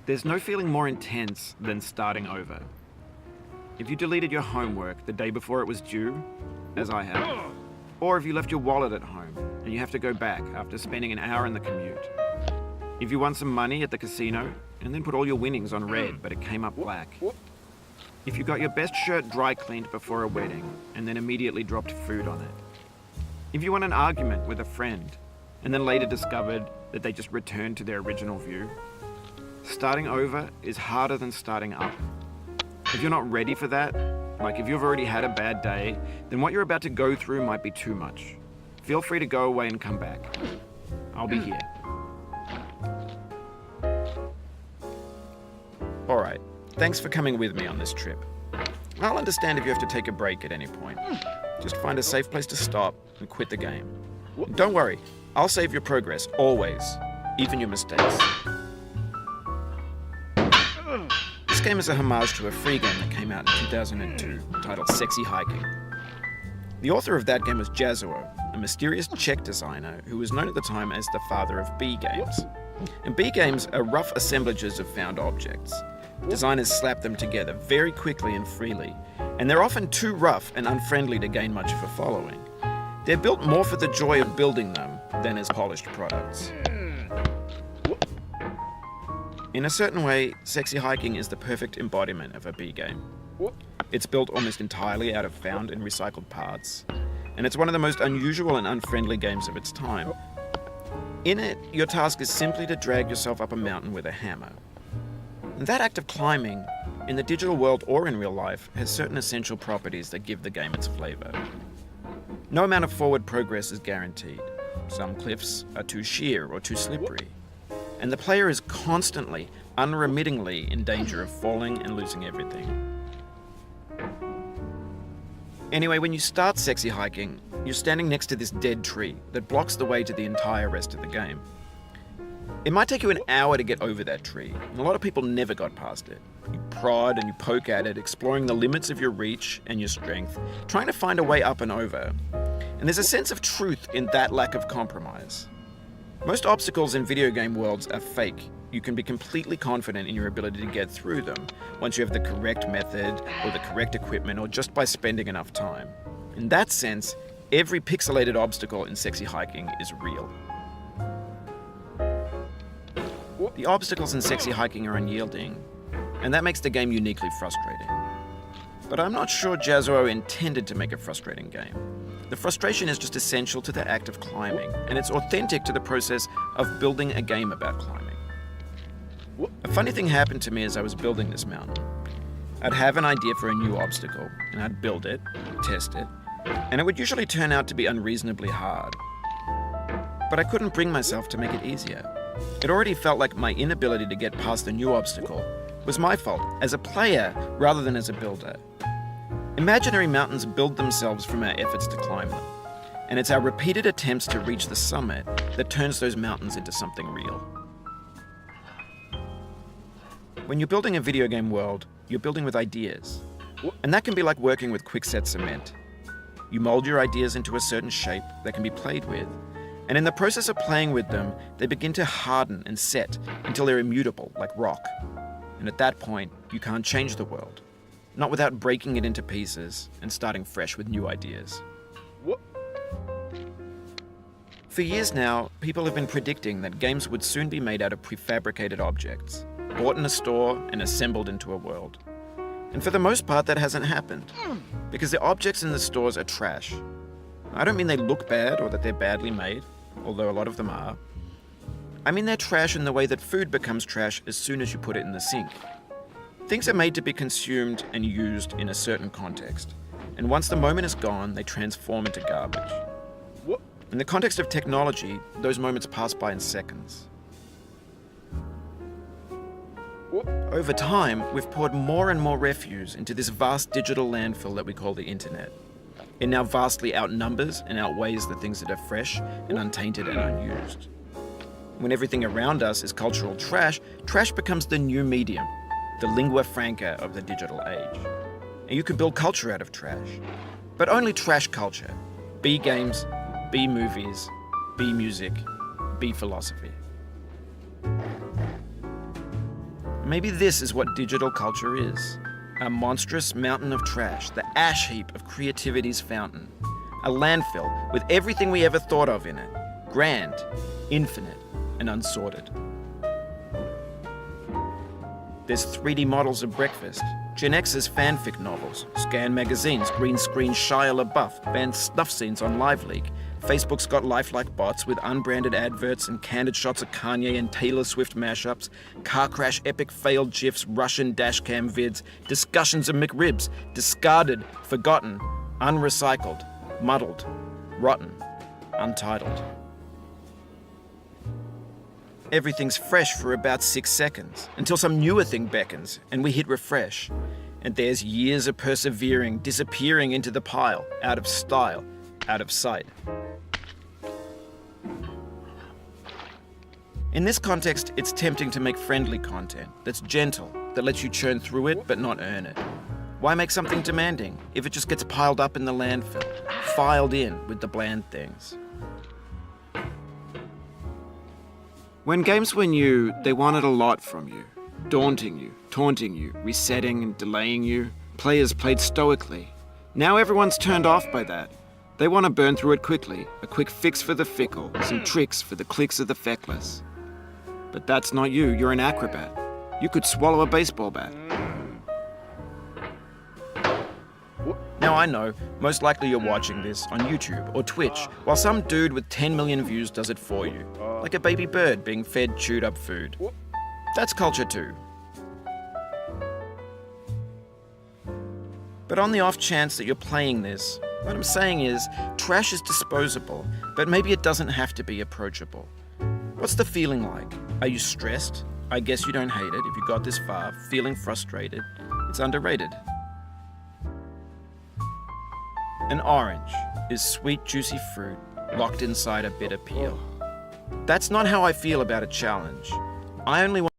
There's no feeling more intense than starting over. If you deleted your homework the day before it was due, as I have, or if you left your wallet at home and you have to go back after spending an hour in the commute. If you won some money at the casino and then put all your winnings on red but it came up black. If you got your best shirt dry cleaned before a wedding and then immediately dropped food on it. If you won an argument with a friend and then later discovered that they just returned to their original view. Starting over is harder than starting up. If you're not ready for that, like if you've already had a bad day, then what you're about to go through might be too much. Feel free to go away and come back. I'll be here. Alright, thanks for coming with me on this trip. I'll understand if you have to take a break at any point. Just find a safe place to stop and quit the game. Don't worry, I'll save your progress, always, even your mistakes. This game is a homage to a free game that came out in 2002, titled Sexy Hiking. The author of that game was Jazuo, a mysterious Czech designer who was known at the time as the father of B games. And B games are rough assemblages of found objects. Designers slap them together very quickly and freely, and they're often too rough and unfriendly to gain much of a following. They're built more for the joy of building them than as polished products. In a certain way, Sexy Hiking is the perfect embodiment of a B game. It's built almost entirely out of found and recycled parts, and it's one of the most unusual and unfriendly games of its time. In it, your task is simply to drag yourself up a mountain with a hammer. And that act of climbing, in the digital world or in real life, has certain essential properties that give the game its flavor. No amount of forward progress is guaranteed. Some cliffs are too sheer or too slippery. And the player is constantly, unremittingly in danger of falling and losing everything. Anyway, when you start Sexy Hiking, you're standing next to this dead tree that blocks the way to the entire rest of the game. It might take you an hour to get over that tree, and a lot of people never got past it. You prod and you poke at it, exploring the limits of your reach and your strength, trying to find a way up and over. And there's a sense of truth in that lack of compromise. Most obstacles in video game worlds are fake. You can be completely confident in your ability to get through them once you have the correct method or the correct equipment or just by spending enough time. In that sense, every pixelated obstacle in Sexy Hiking is real. The obstacles in Sexy Hiking are unyielding, and that makes the game uniquely frustrating. But I'm not sure Jazuo intended to make a frustrating game. The frustration is just essential to the act of climbing, and it's authentic to the process of building a game about climbing. A funny thing happened to me as I was building this mountain. I'd have an idea for a new obstacle, and I'd build it, test it, and it would usually turn out to be unreasonably hard. But I couldn't bring myself to make it easier. It already felt like my inability to get past the new obstacle was my fault as a player rather than as a builder. Imaginary mountains build themselves from our efforts to climb them, and it's our repeated attempts to reach the summit that turns those mountains into something real. When you're building a video game world, you're building with ideas, and that can be like working with quickset cement. You mold your ideas into a certain shape that can be played with, and in the process of playing with them, they begin to harden and set until they're immutable, like rock. And at that point, you can't change the world. Not without breaking it into pieces and starting fresh with new ideas. For years now, people have been predicting that games would soon be made out of prefabricated objects, bought in a store and assembled into a world. And for the most part, that hasn't happened, because the objects in the stores are trash. I don't mean they look bad or that they're badly made, although a lot of them are. I mean they're trash in the way that food becomes trash as soon as you put it in the sink. Things are made to be consumed and used in a certain context, and once the moment is gone, they transform into garbage. In the context of technology, those moments pass by in seconds. Over time, we've poured more and more refuse into this vast digital landfill that we call the internet. It now vastly outnumbers and outweighs the things that are fresh and untainted and unused. When everything around us is cultural trash, trash becomes the new medium, the lingua franca of the digital age. And you can build culture out of trash, but only trash culture. B games, B movies, B music, B philosophy. Maybe this is what digital culture is. A monstrous mountain of trash, the ash heap of creativity's fountain. A landfill with everything we ever thought of in it. Grand, infinite, and unsorted. There's 3D models of breakfast, Gen X's fanfic novels, scan magazines, green screen Shia LaBeouf, banned snuff scenes on LiveLeak. Facebook's got lifelike bots with unbranded adverts and candid shots of Kanye and Taylor Swift mashups, car crash epic failed GIFs, Russian dashcam vids, discussions of McRibs, discarded, forgotten, unrecycled, muddled, rotten, untitled. Everything's fresh for about 6 seconds, until some newer thing beckons, and we hit refresh. And there's years of persevering, disappearing into the pile, out of style, out of sight. In this context, it's tempting to make friendly content that's gentle, that lets you churn through it but not earn it. Why make something demanding if it just gets piled up in the landfill, filed in with the bland things? When games were new, they wanted a lot from you. Daunting you, taunting you, resetting and delaying you. Players played stoically. Now everyone's turned off by that. They want to burn through it quickly, a quick fix for the fickle, some tricks for the clicks of the feckless. But that's not you, you're an acrobat. You could swallow a baseball bat. Now I know, most likely you're watching this on YouTube or Twitch, while some dude with 10 million views does it for you. Like a baby bird being fed chewed up food. That's culture too. But on the off chance that you're playing this, what I'm saying is, trash is disposable, but maybe it doesn't have to be approachable. What's the feeling like? Are you stressed? I guess you don't hate it if you got this far. Feeling frustrated? It's underrated. An orange is sweet, juicy fruit locked inside a bitter peel. That's not how I feel about a challenge. I only want